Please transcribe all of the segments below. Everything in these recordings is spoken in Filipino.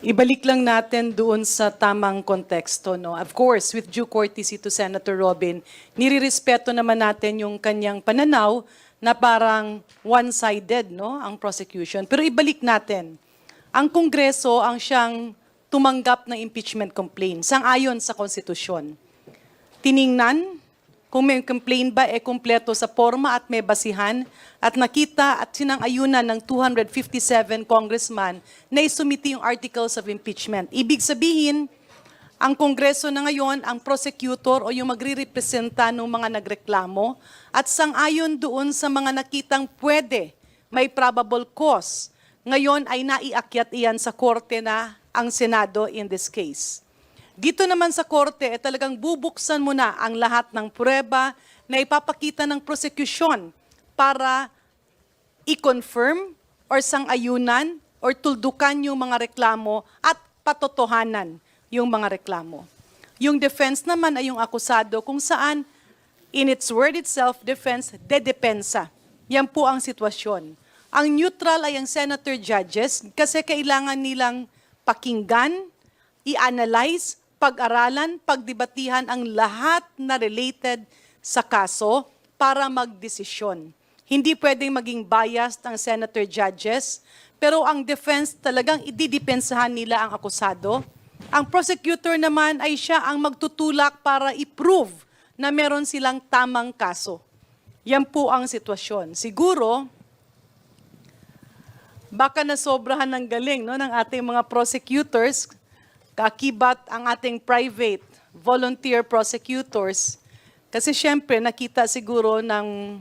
Ibalik lang natin doon sa tamang konteksto, no? Of course, with due courtesy to Senator Robin, nirirespeto naman natin yung kanyang pananaw na parang one-sided, no, ang prosecution. Pero ibalik natin, ang Kongreso ang siyang tumanggap ng impeachment complaint sang-ayon sa konstitusyon. Tiningnan kung may complaint ba kumpleto sa forma at may basihan at nakita at sinang-ayunan ng 257 congressman na isumiti yung articles of impeachment. Ibig sabihin, ang Kongreso na ngayon, ang prosecutor o yung magre-representa ng mga nagreklamo at sang-ayon doon sa mga nakitang pwede, may probable cause, ngayon ay naiakyat iyan sa korte na ang Senado in this case. Dito naman sa korte, talagang bubuksan mo na ang lahat ng pruweba na ipapakita ng prosecution para i-confirm or sang-ayunan or tuldukan yung mga reklamo at patotohanan yung mga reklamo. Yung defense naman ay yung akusado kung saan, in its word itself, defense, dedepensa. Yan po ang sitwasyon. Ang neutral ay ang senator judges kasi kailangan nilang pakinggan, i-analyze, pag-aralan, pagdebatihan ang lahat na related sa kaso para magdesisyon. Hindi pwedeng maging biased ang senator judges, pero ang defense talagang ididepensahan nila ang akusado. Ang prosecutor naman ay siya ang magtutulak para i-prove na meron silang tamang kaso. Yan po ang sitwasyon. Siguro, baka nasobrahan ng galing, no, ng ating mga prosecutors, kakibat ang ating private volunteer prosecutors. Kasi syempre, nakita siguro ng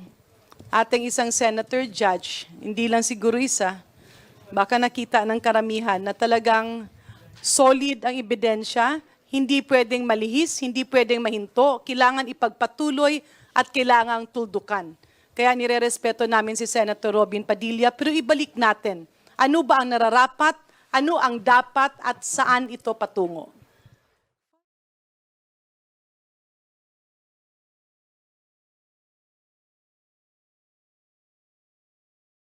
ating isang senator judge, hindi lang siguro isa, baka nakita ng karamihan na talagang solid ang ebidensya, hindi pwedeng malihis, hindi pwedeng mahinto, kailangan ipagpatuloy at kailangang tuldukan. Kaya nirerespeto namin si Senator Robin Padilla, pero ibalik natin, ano ba ang nararapat, ano ang dapat at saan ito patungo?